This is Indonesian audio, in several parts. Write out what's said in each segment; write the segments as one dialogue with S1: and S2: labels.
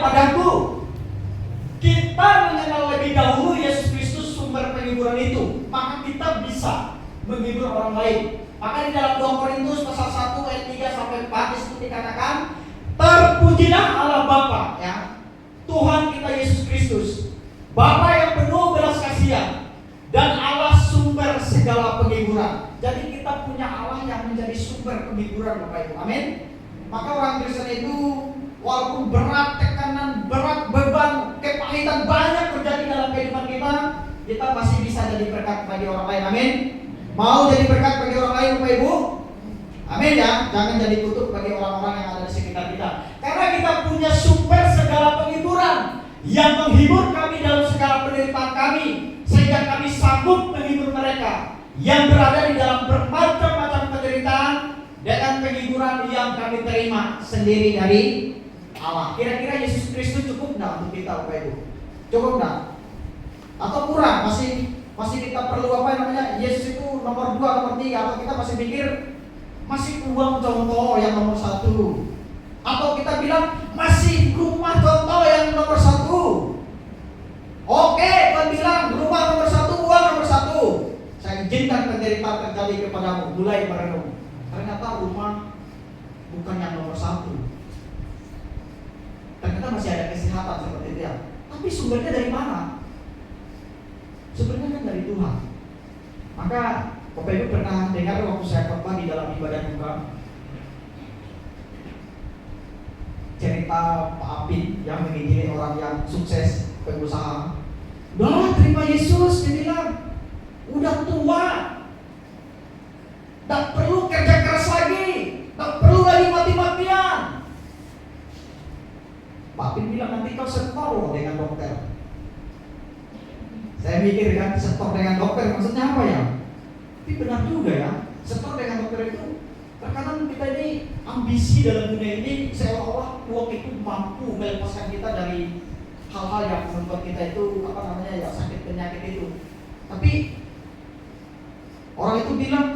S1: padaku. Kita mengenal lebih dahulu Yesus Kristus sumber penghiburan itu, maka kita bisa menghibur orang lain. Maka di dalam 2 Korintus pasal 1 ayat 3 sampai 4 disitu dikatakan, terpujilah Allah Bapa, ya, Tuhan kita Yesus Kristus, Bapa yang penuh belas kasihan dan Allah sumber segala penghiburan. Jadi kita punya Allah yang menjadi sumber penghiburan, Bapak Ibu. Amin. Maka orang Kristen itu walaupun berat tekanan, berat beban, kepahitan banyak terjadi dalam kehidupan kita, kita masih bisa jadi berkat bagi orang lain. Amin. Mau jadi berkat bagi orang lain, Bapak Ibu? Amin ya. Jangan jadi kutuk bagi orang-orang yang ada di sekitar kita. Karena kita punya sumber segala penghiburan yang menghibur kami dalam segala penderitaan kami, sehingga kami sanggup menghibur mereka yang berada di dalam bermacam-macam penderitaan dengan penghiburan yang kami terima sendiri dari Allah. Kira-kira Yesus Kristus cukup enggak untuk kita, Bapak Ibu? Cukup enggak? Atau kurang? Masih kita perlu apa namanya? Yesus itu nomor 2, nomor 3, atau kita masih pikir masih uang contoh yang nomor 1, atau kita bilang masih rumah contoh yang nomor 1. Oke, Tuhan bilang rumah nomor 1, uang nomor 1. Saya izinkan penderitaan terjadi kepadamu. Mulai merenung. Ternyata rumah bukan yang nomor 1. Ternyata masih ada kesehatan seperti itu ya. Tapi sumbernya dari mana? Sumbernya kan dari Tuhan. Maka Bapak Ibu pernah dengar waktu saya khotbah di dalam ibadah buka cerita Pak Apin yang menginjili orang yang sukses pengusaha. Udah terima Yesus, dia bilang udah tua, tak perlu kerja keras lagi, tak perlu lagi mati-matian. Pak Apin bilang nanti kau setor dengan dokter. Saya mikir kan, setor dengan dokter maksudnya apa ya? Tapi benar juga ya, setor dengan dokter itu terkadang kita ini ambisi dalam dunia ini seolah-olah uang itu mampu melepaskan kita dari hal-hal yang membuat kita itu apa namanya ya, sakit penyakit itu. Tapi orang itu bilang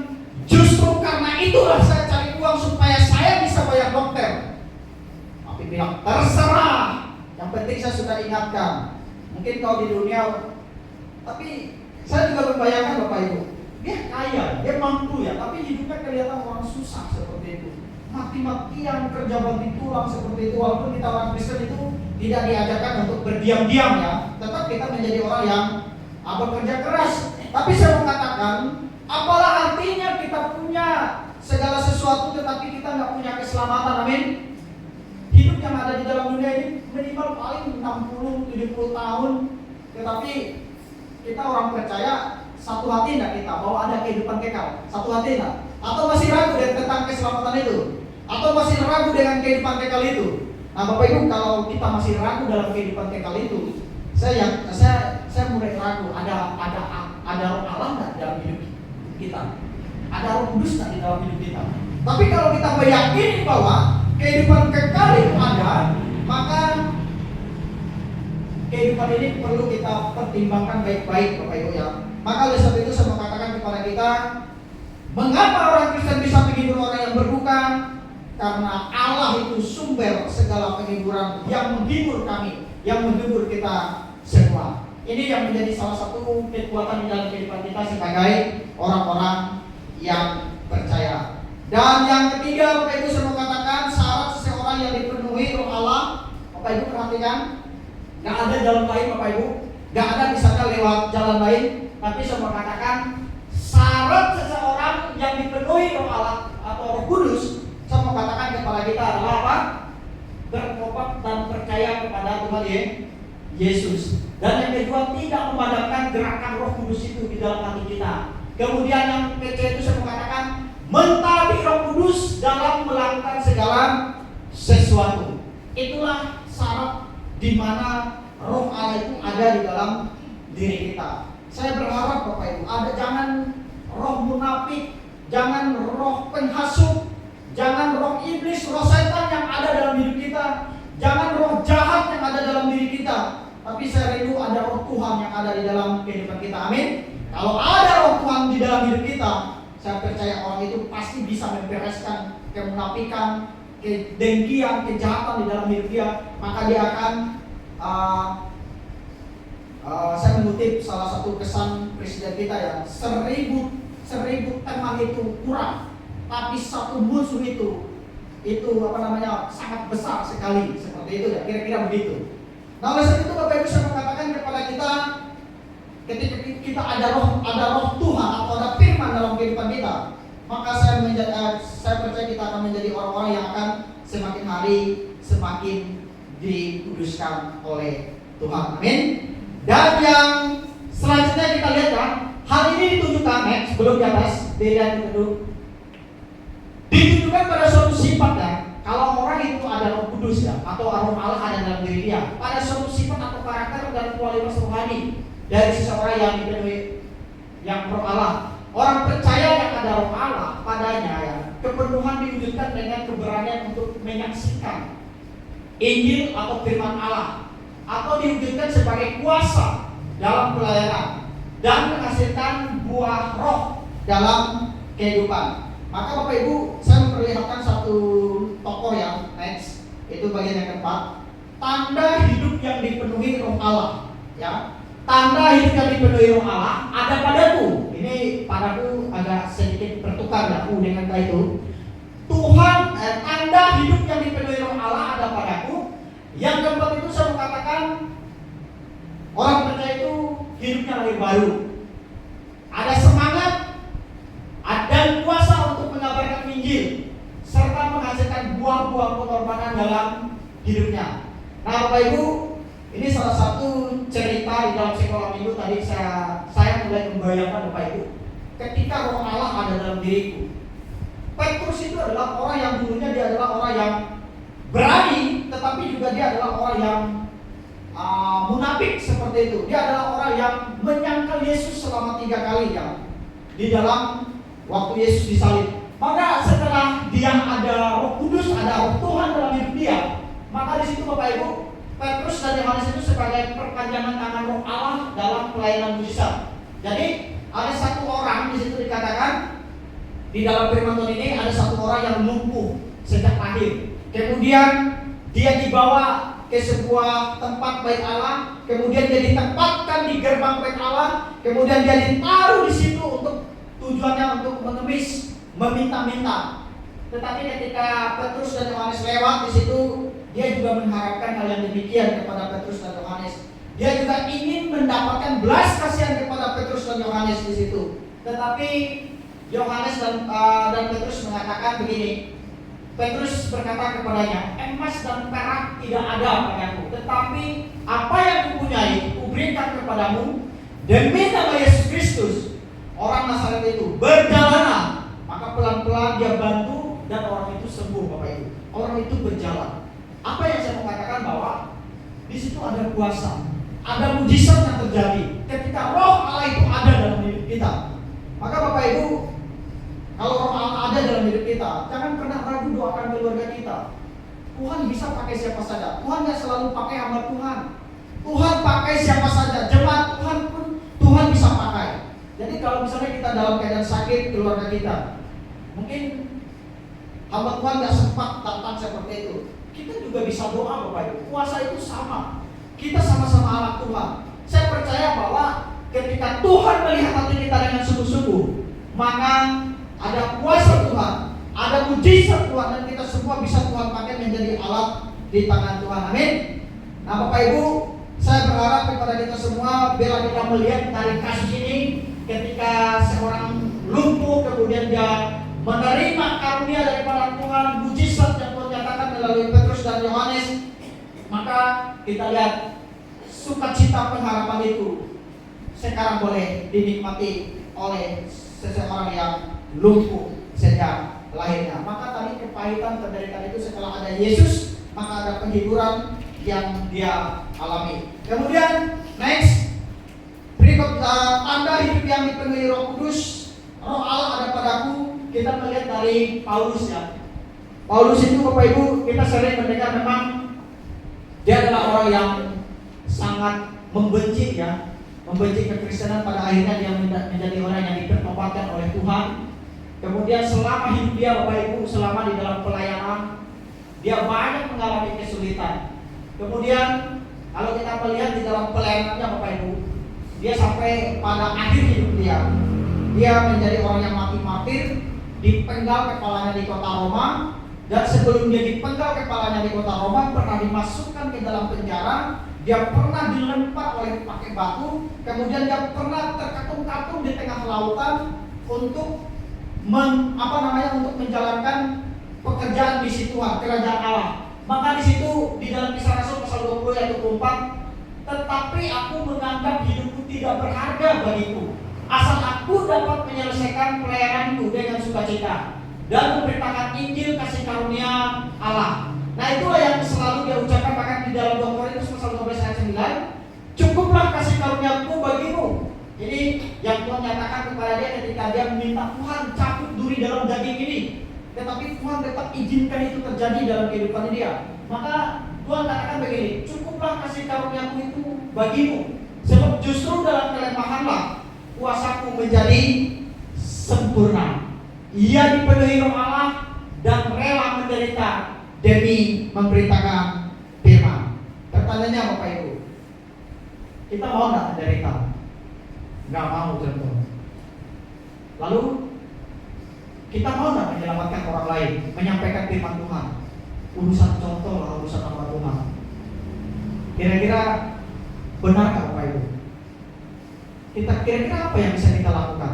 S1: justru karena itulah saya cari uang supaya saya bisa bayar dokter. Tapi bilang terserah, yang penting saya sudah ingatkan. Mungkin kau di dunia, tapi saya juga membayangkan Bapak Ibu, dia kaya, dia mampu ya, tapi hidupnya kelihatan orang susah seperti itu. Mati-matian kerja banting tulang seperti itu. Walaupun kita orang Kristen itu tidak diajarkan untuk berdiam-diam ya, tetap kita menjadi orang yang bekerja keras. Tapi saya mau katakan, apalah artinya kita punya segala sesuatu tetapi kita nggak punya keselamatan. Amin. Hidup yang ada di dalam dunia ini minimal paling 60-70 tahun, tetapi kita orang percaya satu hati enggak kita bahwa ada kehidupan kekal? Satu hati enggak? Atau masih ragu tentang keselamatan itu? Atau masih ragu dengan kehidupan kekal itu? Nah Bapak Ibu, kalau kita masih ragu dalam kehidupan kekal itu, saya mulai ragu. Ada roh Allah enggak dalam hidup kita? Ada Roh Kudus enggak di dalam hidup kita? Tapi kalau kita meyakini bahwa kehidupan kekal itu ada, maka kehidupan ini perlu kita pertimbangkan baik-baik, Bapak Ibu ya. Maka oleh sebab itu saya mau katakan kepada kita, mengapa orang Kristen bisa menghibur orang yang berduka? Karena Allah itu sumber segala penghiburan yang menghibur kami, yang menghibur kita semua. Ini yang menjadi salah satu kekuatan di dalam kehidupan kita sebagai orang-orang yang percaya. Dan yang ketiga, Bapak Ibu saya mau katakan, syarat seseorang yang dipenuhi Roh Allah. Bapak Ibu perhatikan, gak ada jalan lain Bapak Ibu, gak ada misalnya lewat jalan lain. Tapi saya mau katakan, syarat seseorang yang dipenuhi Roh Allah atau Roh Kudus, saya mau katakan kepada kita adalah apa? Bertobat dan percaya kepada Tuhan Yesus. Dan yang kedua, tidak memadamkan gerakan Roh Kudus itu di dalam hati kita. Kemudian yang ketiga itu saya mau katakan, mentaati Roh Kudus dalam melakukan segala sesuatu. Itulah syarat di mana Roh Allah itu ada di dalam diri kita. Saya berharap Bapak Ibu, jangan roh munafik, jangan roh penghasut, jangan roh iblis, roh setan yang ada dalam hidup kita, jangan roh jahat yang ada dalam diri kita. Tapi saya rindu ada roh Tuhan yang ada di dalam kehidupan kita. Amin. Kalau ada roh Tuhan di dalam hidup kita, saya percaya orang itu pasti bisa membereskan kemunafikan, kedengkian, kejahatan di dalam hidup dia, maka dia akan saya mengutip salah satu kesan presiden kita ya, 1000 teman itu kurang, tapi satu musuh itu sangat besar sekali, seperti itu ya, kira-kira begitu. Nah, oleh sebab itu Bapak Ibu, saya mengatakan kepada kita, ketika kita ada roh Tuhan atau ada firman dalam kehidupan kita, maka saya percaya kita akan menjadi orang-orang yang akan semakin hari semakin dikuduskan oleh Tuhan. Amin. Dan yang selanjutnya kita lihat kan, hal ini ditunjukkan sebelum di atas, dilihat dulu. Ditunjukkan pada suatu sifat ya. Kalau orang itu ada Roh Kudus ya, atau Roh Allah ada dalam diri dia, pada suatu sifat atau karakter dan kualitas rohani dari seseorang yang dipenuhi yang Roh Allah. Orang percaya yang ada Roh Allah padanya ya, kepenuhan diwujudkan dengan keberanian untuk menyaksikan Injil atau firman Allah, atau diwujudkan sebagai kuasa dalam pelayanan dan menghasilkan buah roh dalam kehidupan. Maka Bapak Ibu, saya memperlihatkan satu tokoh yang next, itu bagian yang keempat, tanda hidup yang dipenuhi Roh Allah. Ya, tanda hidup yang dipenuhi Roh Allah ada padaku. Ini padaku agak sedikit bertukar ya, dengan itu. Tuhan, tanda hidup yang dipenuhi Roh Allah ada padaku. Yang keempat itu saya mengatakan orang percaya itu hidupnya lahir baru. Ada semangat, ada kuasa untuk mengabarkan Injil serta menghasilkan buah-buah pengorbanan dalam hidupnya. Nah, Bapak Ibu, ini salah satu cerita di dalam sekolah minggu tadi saya mulai membayangkan Bapak Ibu, ketika Roh Allah ada dalam diriku. Petrus itu adalah orang yang dulunya dia adalah orang yang berani, tetapi juga dia adalah orang yang munafik seperti itu. Dia adalah orang yang menyangkal Yesus selama 3 kali ya, di dalam waktu Yesus disalib. Maka setelah dia ada Roh Kudus, ada Roh Tuhan dalam hidup dia, maka di situ Bapak Ibu, Petrus dan Yohanes itu sebagai perpanjangan tangan Roh Allah dalam pelayanan mujizat. Jadi ada satu orang di situ dikatakan di dalam firman Tuhan ini, ada satu orang yang lumpuh sejak lahir. Kemudian dia dibawa ke sebuah tempat bait Allah, kemudian dia ditempatkan di gerbang bait Allah, kemudian dia ditaruh di situ untuk tujuannya untuk mengemis, meminta-minta. Tetapi ketika Petrus dan Yohanes lewat di situ, dia juga mengharapkan hal yang demikian kepada Petrus dan Yohanes. Dia juga ingin mendapatkan belas kasihan kepada Petrus dan Yohanes di situ. Tetapi Yohanes dan Petrus mengatakan begini. Petrus berkata kepadanya, emas dan perak tidak ada padaku, tetapi apa yang kupunyai kuberikan kepadamu. Demi nama Yesus Kristus, orang Nazaret itu berjalanlah. Maka pelan-pelan dia bantu dan orang itu sembuh, Bapak Ibu. Orang itu berjalan. Apa yang saya mau katakan bahwa di situ ada kuasa, ada mujizat yang terjadi ketika Roh Allah itu ada dalam hidup kita. Maka Bapak Ibu, kalau Roh Allah ada dalam hidup kita, jangan pernah ragu doakan keluarga kita. Tuhan bisa pakai siapa saja. Tuhan tidak selalu pakai hamba Tuhan. Tuhan pakai siapa saja. Jemaat Tuhan pun Tuhan bisa pakai. Jadi kalau misalnya kita dalam keadaan sakit keluarga kita, mungkin hamba Tuhan tidak sempat datang seperti itu, kita juga bisa doa Bapak Ibu. Kuasa itu sama. Kita sama-sama anak Tuhan. Saya percaya bahwa ketika Tuhan melihat hati kita dengan sungguh-sungguh, maka ada kuasa Tuhan, ada mujizat Tuhan, dan kita semua bisa Tuhan pakai menjadi alat di tangan Tuhan. Amin. Nah, Bapak Ibu, saya berharap kepada kita semua, bila kita melihat dari kasus ini, ketika seorang lumpuh kemudian dia menerima karunia daripada Tuhan, mujizat yang Tuhan nyatakan melalui Petrus dan Yohanes, maka kita lihat sukacita pengharapan itu sekarang boleh dinikmati oleh seseorang yang lumpuh sejak lahirnya. Maka tadi kepahitan penderitaan itu setelah ada Yesus, maka ada penghiburan yang dia alami. Kemudian next, berikut tanda hidup yang dipenuhi Roh Kudus, Roh Allah ada padaku. Kita melihat dari Paulus ya. Paulus itu Bapak Ibu, kita sering mendengar memang dia adalah orang yang sangat membenci ya, membenci kekristenan. Pada akhirnya dia menjadi orang yang dipertobatkan oleh Tuhan. Kemudian selama hidup dia Bapak Ibu, selama di dalam pelayanan, dia banyak mengalami kesulitan. Kemudian kalau kita melihat di dalam pelayanannya Bapak Ibu, dia sampai pada akhir hidup dia menjadi orang yang mati martir, dipenggal kepalanya di kota Roma, dan sebelum dia dipenggal kepalanya di kota Roma pernah dimasukkan ke dalam penjara. Dia pernah dilempar pakai batu, kemudian dia pernah terkatung-katung di tengah lautan untuk untuk menjalankan pekerjaan misi Tuhan, kerajaan Allah. Maka di situ di dalam Kisah Rasul pasal 20 ayat 24, tetapi aku menganggap hidupku tidak berharga bagiku, asal aku dapat menyelesaikan pelayananku dengan sukacita dan memberitakan Injil kasih karunia Allah. Nah, itulah yang selalu dia ucapkan bahkan di dalam 2 Korintus pasal 12 ayat 9, cukuplah kasih karuniaku bagimu. Jadi yang Tuhan nyatakan kepada dia ketika dia meminta, Tuhan cabut duri dalam daging ini, tetapi Tuhan tetap izinkan itu terjadi dalam kehidupan dia. Maka Tuhan katakan begini, cukuplah kasih karuniaku itu bagimu, sebab justru dalam kelemahanlah kuasaku menjadi sempurna. Ia dipenuhi Roh Allah dan rela menderita demi memberitakan firman. Pertanyaannya Bapak Ibu, kita mau nggak menderita? Nggak mau tentu. Lalu kita mau nggak menyelamatkan orang lain, menyampaikan firman Tuhan? Urusan contoh lah, urusan nama Tuhan. Kira-kira benarkah Bapak Ibu? Kira-kira apa yang bisa kita lakukan?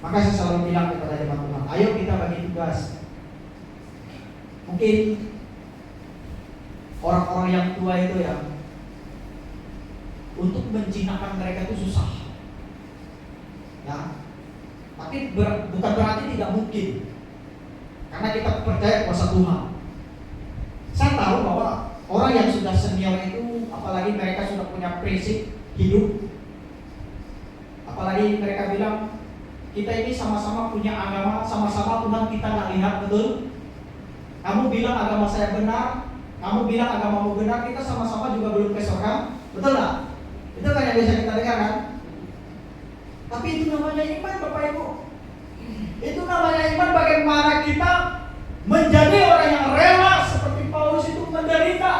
S1: Maka saya selalu bilang kepada jemaat Tuhan, ayo kita bagi tugas. Mungkin orang-orang yang tua itu ya, untuk menjinakkan mereka itu susah, ya. Tapi bukan berarti tidak mungkin, karena kita percaya kuasa Tuhan. Saya tahu bahwa orang yang sudah senior itu, apalagi mereka sudah punya prinsip hidup, apalagi mereka bilang kita ini sama-sama punya agama, sama-sama Tuhan kita nggak lihat, betul? Kamu bilang agama saya benar, kamu bilang agamamu benar, kita sama-sama juga belum ke surga, betul nggak? Itu kan yang bisa kita dengar kan? Tapi itu namanya iman Bapak Ibu. Itu namanya iman, bagaimana kita menjadi orang yang rela seperti Paulus itu menderita.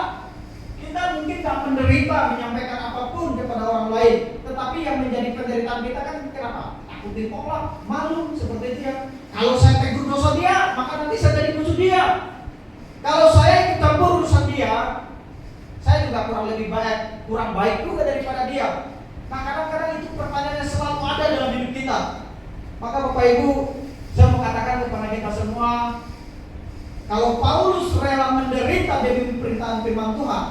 S1: Kita mungkin tak menderita menyampaikan apapun kepada orang lain, tetapi yang menjadi penderitaan kita kan kenapa? Takut ditolak, malu, seperti itu ya. Kalau saya tegur dosa dia, maka nanti saya jadi musuh dia. Kalau saya ikut campur urusan dia, saya juga kurang baik juga daripada dia. Nah, kadang-kadang itu pertanyaan yang selalu ada dalam hidup kita. Maka Bapak Ibu, saya mau katakan kepada kita semua, kalau Paulus rela menderita demi pemerintahan firman Tuhan,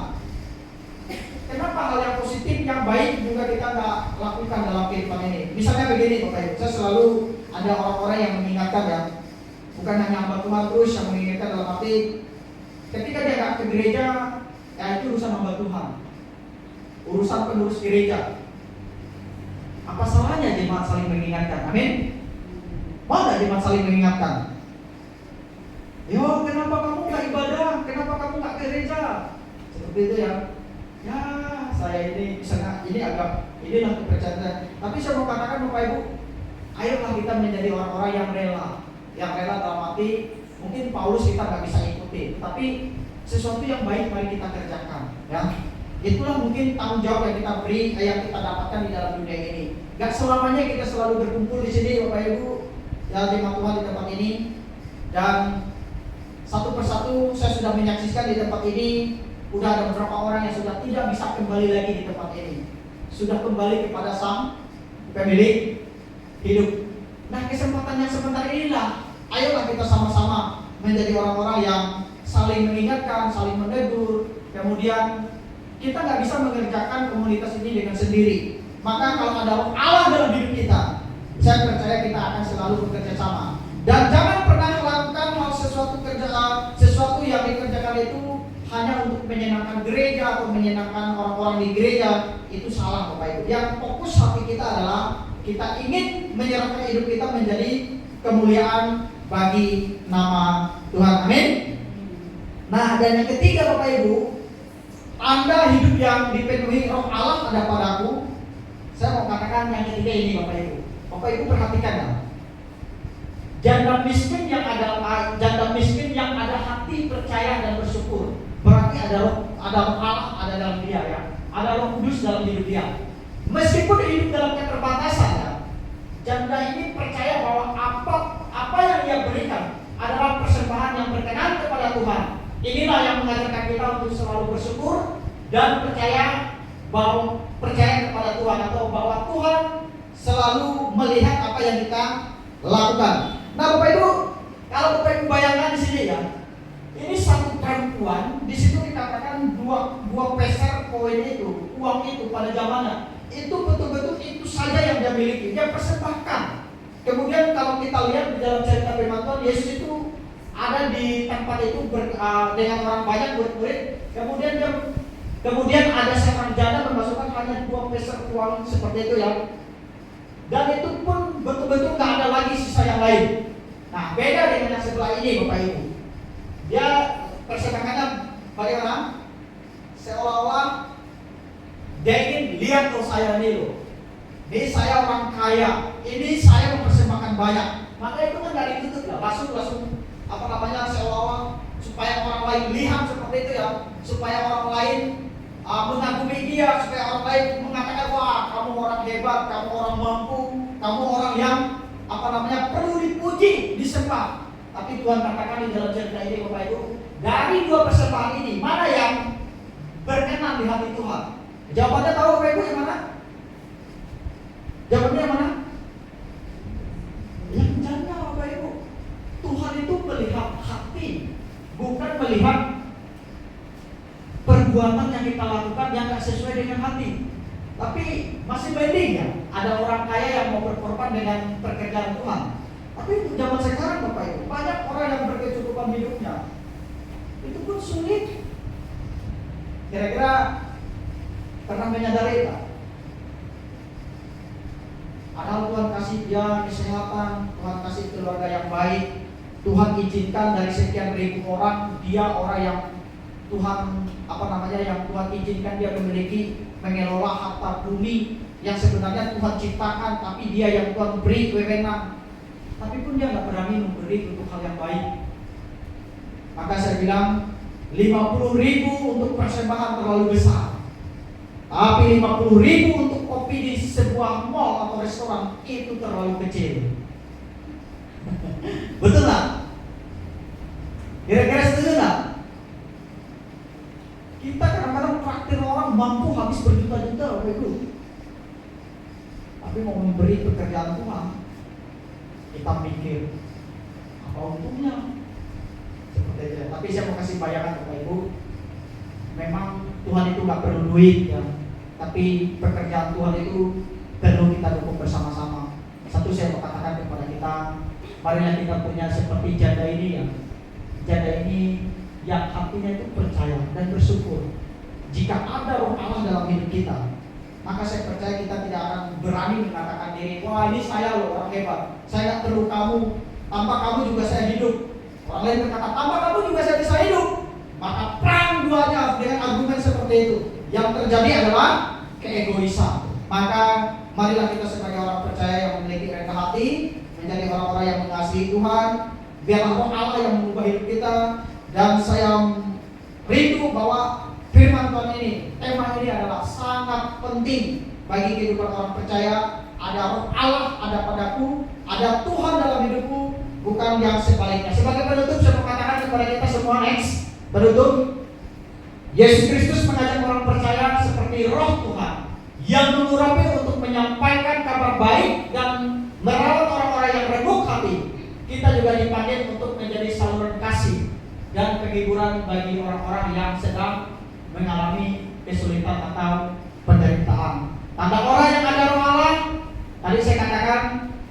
S1: kenapa hal yang positif, yang baik juga kita nggak lakukan dalam kehidupan ini? Misalnya begini Bapak Ibu, saya selalu ada orang-orang yang mengingatkan ya, bukan hanya hamba Tuhan terus yang mengingatkan dalam arti ketika dia nggak ke gereja, ya itu urusan hamba Tuhan, urusan pengurus gereja. Apa salahnya jemaat saling mengingatkan? Amin. Mau nggak jemaat saling mengingatkan? Yo, kenapa kamu nggak ibadah? Kenapa kamu nggak ke gereja? Seperti itu ya. Ya, saya ini misalnya inilah kepercayaan. Tapi saya mau katakan Bapak Ibu, ayolah kita menjadi orang-orang yang rela. Yang rela dalam arti mungkin Paulus kita nggak bisa ikuti, tapi sesuatu yang baik mari kita kerjakan. Ya, itulah mungkin tanggung jawab yang kita beri, yang kita dapatkan di dalam dunia ini. Gak selamanya kita selalu berkumpul di sini Bapak Ibu, ya jemaat Tuhan di tempat ini. Dan satu persatu saya sudah menyaksikan di tempat ini, udah ada beberapa orang yang sudah tidak bisa kembali lagi di tempat ini, sudah kembali kepada sang pemilik hidup. Nah, kesempatan yang sebentar inilah, ayolah kita sama-sama menjadi orang-orang yang saling mengingatkan, saling menegur. Kemudian kita nggak bisa mengerjakan komunitas ini dengan sendiri. Maka kalau ada Allah dalam hidup kita, saya percaya kita akan selalu bekerja sama. Dan jangan pernah melakukan sesuatu yang dikerjakan itu hanya untuk menyenangkan gereja atau menyenangkan orang-orang di gereja. Itu salah Bapak Ibu. Yang fokus hati kita adalah kita ingin menyerahkan hidup kita menjadi kemuliaan bagi nama Tuhan. Amin. Nah, dan yang ketiga Bapak Ibu, tanda hidup yang dipenuhi Roh Allah ada padaku. Saya mau katakan yang ketiga ini Bapak Ibu. Bapak Ibu perhatikan ya. Janda miskin yang ada hati percaya dan bersyukur. Berarti ada roh Allah ada dalam dia ya. Ada Roh Kudus dalam hidup dia. Meskipun hidup dalam keterbatasan ya, janda ini percaya bahwa apa yang ia berikan adalah persembahan yang berkenan kepada Tuhan. Inilah yang mengajarkan kita untuk selalu bersyukur dan percaya kepada Tuhan, atau bahwa Tuhan selalu melihat apa yang kita lakukan. Nah, Bapak Ibu, kalau Bapak Ibu bayangkan di sini ya, ini satu perempuan, di situ dikatakan dua peser koin itu, uang itu pada zamannya, itu betul-betul itu saja yang dia miliki, dia persembahkan. Kemudian kalau kita lihat di dalam cerita firman Tuhan, Yesus itu ada di tempat itu dengan orang banyak murid-murid. Kemudian ada seorang janda memasukkan hanya 2 peser uang seperti itu ya. Dan itu pun betul-betul nggak ada lagi sisa yang lain. Nah, beda dengan yang sebelah ini, Bapak Ibu. Dia persembahkannya bagaimana? Seolah-olah dia ingin lihat loh, saya nih loh. Ini saya orang kaya. Ini saya mempersembahkan banyak. Maka itu kan dari tutup lah. Langsung seolah-olah supaya orang lain lihat seperti itu ya. Supaya orang lain mengagumi dia, supaya orang lain mengatakan, wah, kamu orang hebat, kamu orang mampu, kamu orang yang perlu dipuji, disembah. Tapi Tuhan katakan di dalam cerita ini, Bapak Ibu, dari 2 persembahan ini, mana yang berkenan di hati Tuhan? Jawabannya tahu Bapak Ibu yang mana? Jawabannya yang mana? Yang janda, Bapak Ibu. Tuhan itu melihat hati, bukan melihat perbuatan yang kita lakukan yang tidak sesuai dengan hati. Tapi masih mending ya, ada orang kaya yang mau berkorban dengan pekerjaan Tuhan. Tapi untuk zaman sekarang, Bapak Ibu, banyak orang yang berkecukupan hidupnya, itu pun sulit. Kira-kira pernah menyadari tak? Padahal Tuhan kasih dia kesehatan, Tuhan kasih keluarga yang baik, Tuhan izinkan dari sekian ribu orang, dia orang yang Tuhan yang Tuhan izinkan dia mengelola harta bumi yang sebenarnya Tuhan ciptakan, tapi dia yang Tuhan beri wewenang. Tapi pun dia nggak berani memberi untuk hal yang baik. Maka saya bilang 50.000 untuk persembahan terlalu besar, tapi 50.000 untuk kopi di sebuah mall atau restoran itu terlalu kecil. Betul nggak? Kira-kira setuju nggak? Kita kadang-kadang traktir orang mampu habis berjuta-juta, Bapak Ibu. Tapi mau memberi pekerjaan Tuhan, kita mikir apa untungnya? Seperti itu. Tapi saya mau kasih bayangan, Bapak Ibu. Memang Tuhan itu nggak perlu duit ya, tapi pekerjaan Tuhan itu perlu kita dukung bersama-sama. Satu, saya mau katakan kepada kita, marilah kita punya seperti janda ini ya. Janda ini yang hatinya itu percaya dan bersyukur. Jika ada Roh Allah dalam hidup kita, maka saya percaya kita tidak akan berani mengatakan diri, wah ini saya loh orang hebat, saya nggak perlu kamu, tanpa kamu juga saya hidup. Orang lain berkata, tanpa kamu juga saya bisa hidup. Maka perang duanya dengan argumen seperti itu. Yang terjadi adalah keegoisan. Maka marilah kita sebagai orang percaya yang memiliki rendah hati, menjadi orang-orang yang mengasihi Tuhan. Biarlah Roh Allah yang mengubah hidup kita. Dan saya rindu bahwa firman Tuhan ini, tema ini adalah sangat penting bagi kehidupan orang percaya. Ada Roh Allah, ada padaku, ada Tuhan dalam hidupku, bukan yang sebaliknya. Sebagai penutup, saya mau katakan kepada kita semua, next penutup, Yesus Kristus mengajak orang percaya seperti Roh Tuhan yang mengurapi untuk menyampaikan kabar baik dan merawat orang-orang yang remuk hati. Kita juga dipanggil untuk menjadi saluran kasih dan penghiburan bagi orang-orang yang sedang mengalami kesulitan atau penderitaan. Tanda orang yang ada Roh Allah, tadi saya katakan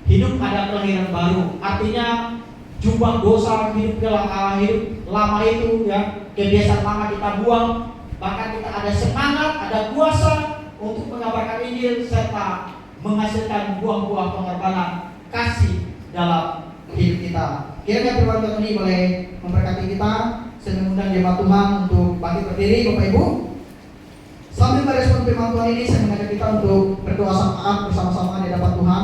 S1: hidup ada kelahiran baru. Artinya jubah dosa hidup lama itu ya, kebiasaan lama kita buang. Bahkan kita ada semangat, ada kuasa untuk mengabarkan Injil serta menghasilkan buah-buah pengorbanan kasih dalam hidup kita. Kiranya firman Tuhan ini boleh memberkati kita. Saya mengundang jemaat Tuhan untuk bangkit berdiri, Bapak Ibu. Sambil merespon firman Tuhan ini, saya mengajak kita untuk berdoa syafaat bersama-sama di hadapan Tuhan.